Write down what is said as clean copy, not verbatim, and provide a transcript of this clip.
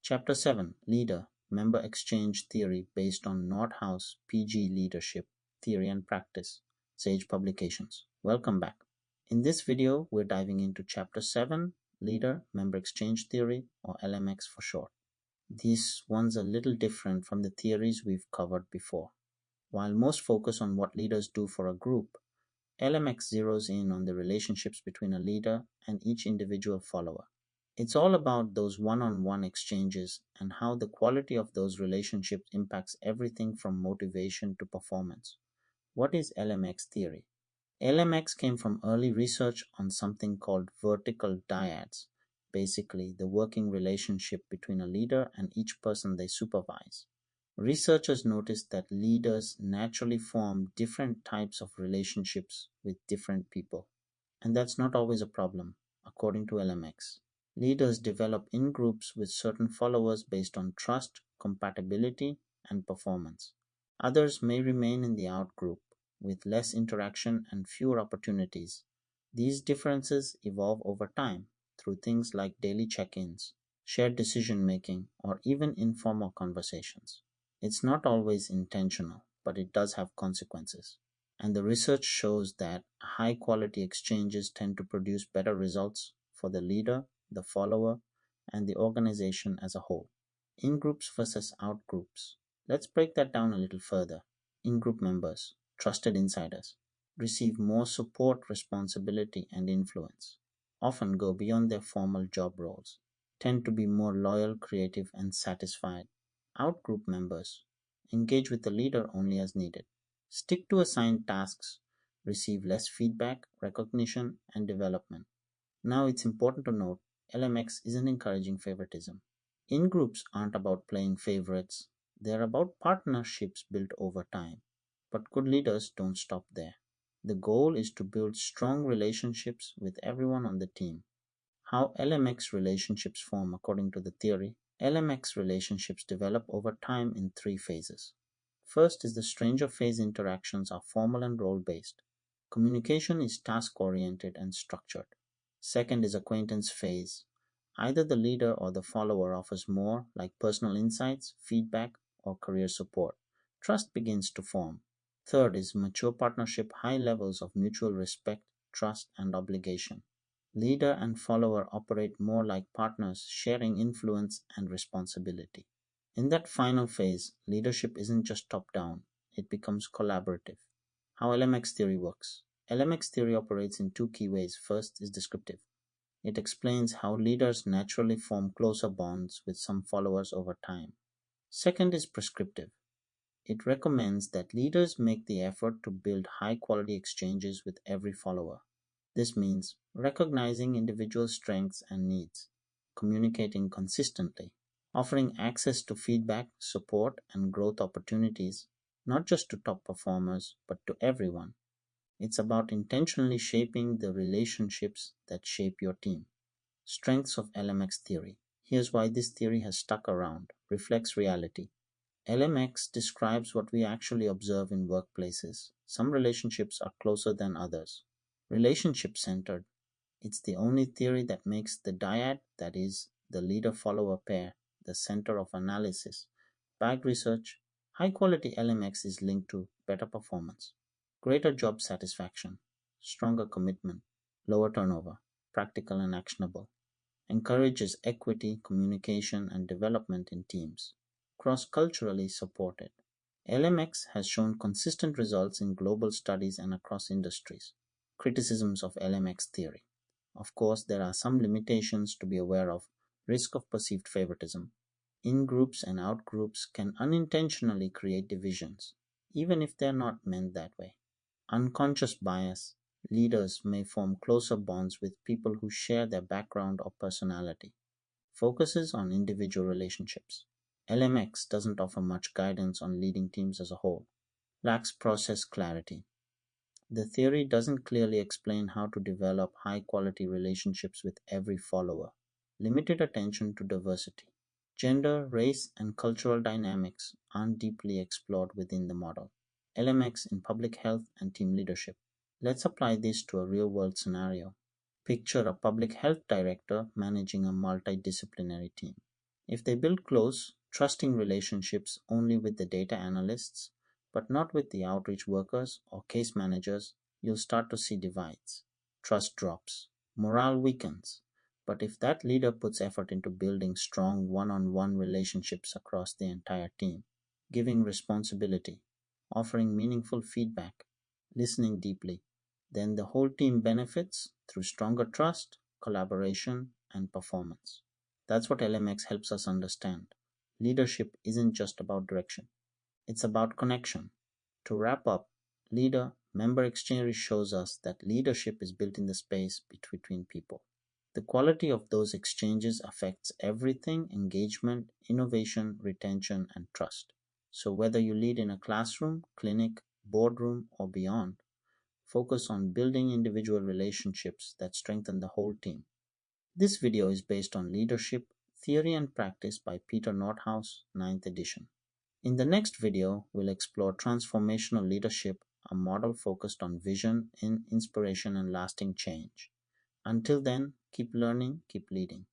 Chapter 7 Leader Member Exchange Theory based on Northouse PG Leadership Theory and Practice, Sage Publications. Welcome back. In this video, we're diving into Chapter 7 Leader Member Exchange Theory, or LMX for short. This one's a little different from the theories we've covered before. While most focus on what leaders do for a group, LMX zeroes in on the relationships between a leader and each individual follower. It's all about those one-on-one exchanges and how the quality of those relationships impacts everything from motivation to performance. What is LMX theory? LMX came from early research on something called vertical dyads, basically the working relationship between a leader and each person they supervise. Researchers noticed that leaders naturally form different types of relationships with different people. And that's not always a problem, according to LMX. Leaders develop in groups with certain followers based on trust, compatibility, and performance. Others may remain in the out group with less interaction and fewer opportunities. These differences evolve over time through things like daily check-ins, shared decision-making, or even informal conversations. It's not always intentional, but it does have consequences. And the research shows that high-quality exchanges tend to produce better results for the leader, the follower, and the organization as a whole. In-groups versus out-groups. Let's break that down a little further. In-group members, trusted insiders, receive more support, responsibility, and influence, often go beyond their formal job roles, tend to be more loyal, creative, and satisfied. Out-group members engage with the leader only as needed, stick to assigned tasks, receive less feedback, recognition, and development. Now it's important to note LMX isn't encouraging favoritism. In-groups aren't about playing favorites, they're about partnerships built over time. But good leaders don't stop there. The goal is to build strong relationships with everyone on the team. How LMX relationships form according to the theory. LMX relationships develop over time in three phases. First is the stranger phase. Interactions are formal and role-based. Communication is task-oriented and structured. Second is acquaintance phase. Either the leader or the follower offers more, like personal insights, feedback, or career support. Trust begins to form. Third is mature partnership, high levels of mutual respect, trust, and obligation. Leader and follower operate more like partners, sharing influence and responsibility. In that final phase, leadership isn't just top-down, it becomes collaborative. How LMX theory works. LMX theory operates in two key ways. First is descriptive. It explains how leaders naturally form closer bonds with some followers over time. Second is prescriptive. It recommends that leaders make the effort to build high-quality exchanges with every follower. This means recognizing individual strengths and needs, communicating consistently, offering access to feedback, support, and growth opportunities, not just to top performers, but to everyone. It's about intentionally shaping the relationships that shape your team. Strengths of LMX theory. Here's why this theory has stuck around. Reflects reality. LMX describes what we actually observe in workplaces. Some relationships are closer than others. Relationship-centered. It's the only theory that makes the dyad, that is, the leader-follower pair, the center of analysis. Backed research. High-quality LMX is linked to better performance, greater job satisfaction, stronger commitment, lower turnover, practical and actionable. Encourages equity, communication, and development in teams. Cross-culturally supported. LMX has shown consistent results in global studies and across industries. Criticisms of LMX theory. Of course, there are some limitations to be aware of. Risk of perceived favoritism. In-groups and out-groups can unintentionally create divisions, even if they're not meant that way. Unconscious bias. Leaders may form closer bonds with people who share their background or personality. Focuses on individual relationships. LMX doesn't offer much guidance on leading teams as a whole. Lacks process clarity. The theory doesn't clearly explain how to develop high-quality relationships with every follower. Limited attention to diversity. Gender, race, and cultural dynamics aren't deeply explored within the model. LMX in public health and team leadership. Let's apply this to a real-world scenario. Picture a public health director managing a multidisciplinary team. If they build close, trusting relationships only with the data analysts, but not with the outreach workers or case managers, you'll start to see divides. Trust drops, morale weakens. But if that leader puts effort into building strong one on one relationships across the entire team, giving responsibility, offering meaningful feedback, listening deeply, then the whole team benefits through stronger trust, collaboration, and performance. That's what LMX helps us understand. Leadership isn't just about direction, it's about connection. To wrap up, leader member exchange shows us that leadership is built in the space between people. The quality of those exchanges affects everything: engagement, innovation, retention, and trust. So, whether you lead in a classroom, clinic, boardroom, or beyond, focus on building individual relationships that strengthen the whole team. This video is based on Leadership, Theory and Practice by Peter Northouse, 9th edition. In the next video, we'll explore transformational leadership, a model focused on vision, inspiration, and lasting change. Until then, keep learning, keep leading.